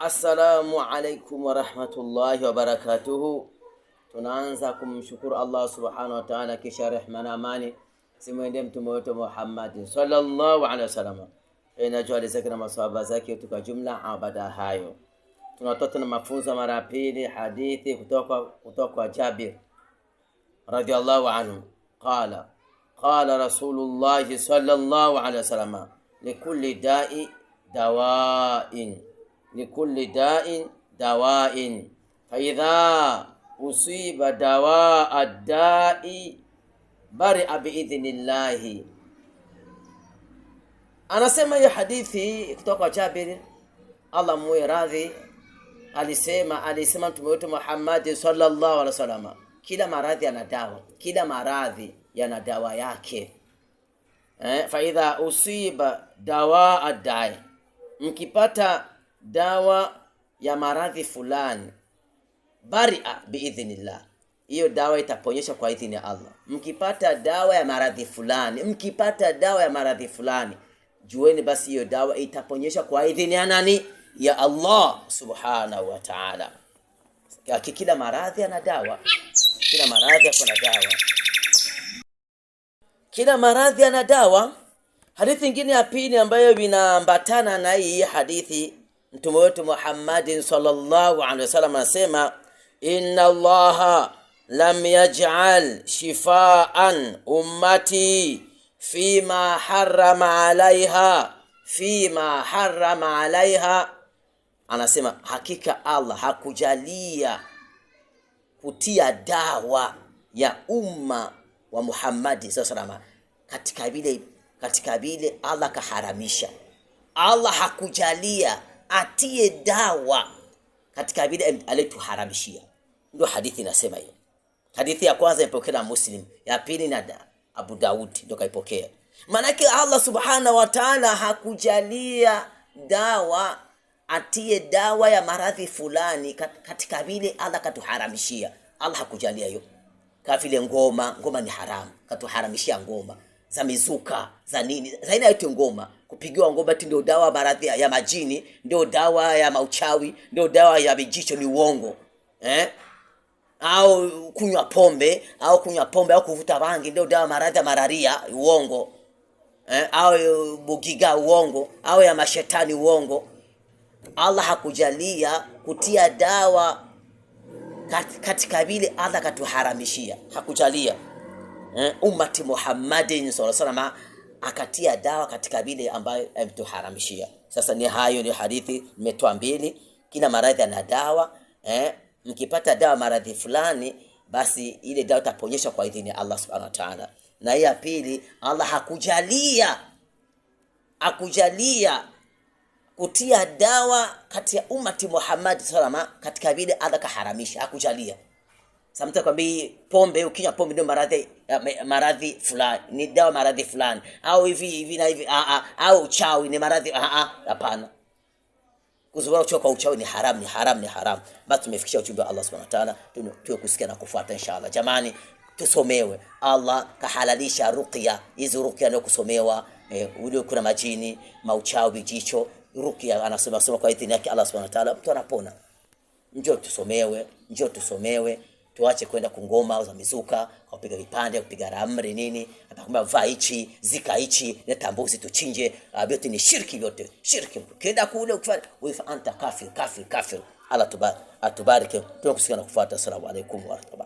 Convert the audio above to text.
Assalamu alaikum wa rahmatullahi wa barakatuhu. Tunaanza kumshukuru Allah subhanahu wa ta'ala, kisha rehma na amani simwende mtume wetu Muhammad sallallahu alaihi wasallam. Inajua alizaki na maswahaba zake tuka jumla. Baada hayo tunatoa na mafunzo mara pili, hadithi kutoka kwa Jabir radiyallahu anhu. Qala Rasulullah sallallahu alaihi wasallam, likulli da'i dawa'in fa idha usiba dawa ad-da'i bari'a biidhnillahi. Anasema hiyo hadithi kutoka kwa Jabir, Allah muwe radhi, alisema mtume wetu Muhammad sallallahu alaihi wasallam, kila maradhi yana dawa, kila maradhi yana dawa yake. Fa idha usiba dawa ad-da'i, mkipata dawa ya maradhi fulani, bari'a biidhnillah, hiyo dawa itaponyesha kwa idhini ya Allah. Mkipata dawa ya maradhi fulani, jueni basi hiyo dawa itaponyesha kwa idhini ya nani? Ya Allah subhanahu wa ta'ala. Kila maradhi yana dawa, kila maradhi yana dawa. Hadithi nyingine ya pili ambayo inaambatana na hii hadithi, mtume wetu Muhammad sallallahu alaihi wasallam anasema, inna Allaha lam yaj'al shifaan ummati fima harrama alaiha. Anasema hakika Allah hakujalia kutia dawa ya umma wa Muhammad sallallahu alaihi wasallam katika vile Allah kaharamisha. Allah hakujalia atie dawa katika vile alituharamishia. Ndio hadithi inasema hiyo. Hadithi ya kwanza ipokea na Muslim, ya pili na Abu Daud ndio kaipokea. Maana yake Allah subhanahu wa ta'ala hakujalia dawa atie dawa ya maradhi fulani katika vile Allah katuharamishia. Allah hakujalia hiyo. Kama vile ngoma ni haramu, katuharamishia ngoma za mizuka za nini, zaina yote ngoma, kupigiwa ngoma ndio dawa maradhi ya majini, ndio dawa ya mauchawi, ndio dawa ya vijicho, ni uongo. Au kunywa pombe au kuvuta bangi ndio dawa maradhi ya malaria, uongo. Au bugiga, uongo. Au ya mashetani, uongo. Allah hakujalia kutia dawa katika vile Allah katuharamishia, hakujalia. Ummati Muhammadin sallallahu alaihi wasallam akatia dawa katika vile ambayo ametuharamishia. Sasa ni hayo, ni hadithi nimetoa mbili. Kila maradhi yana dawa. Mkipata dawa maradhi fulani, basi ile dawa itaponyesha kwa idhini ya Allah subhanahu wa ta'ala. Na ya pili, Allah hakujalia kutia dawa kati ya ummati Muhammad sallallahu alaihi wasallam katika vile Allah kaharamisha, hakujalia. Samta kwambia pombe, ukinywa pombe ndio maradhi fulani, ni dawa maradhi fulani, au hivi na hivi, au uchawi ni maradhi, hapana. Kuzuia uchawi kwa uchawi ni haram. Basi tumefikisha ujumbe wa Allah subhanahu wa ta'ala, tuwe kusikia na kufuata inshallah. Jamani, tusomewe. Allah kahalalisha ruqya. Hizo ruqya ndio kusomewa. Ule kuna majini, mauchawi, jicho, ruqya anasema kwa idhini yake Allah subhanahu wa ta'ala, mtu anapona. Njoo tusomewe. Tuache kwenda kungoma za mizuka, kupiga vipande, kupiga ramri nini, atakwambia vaa hichi, zika hichi, leta mbuzi tuchinje. Vyote ni shirki, vyote shirki. Kenda kule ukifanya wewe anta kafir. Allah atubariki. Tunakusikia na kufuata. Asalamu alaykum wa rahmatullahi.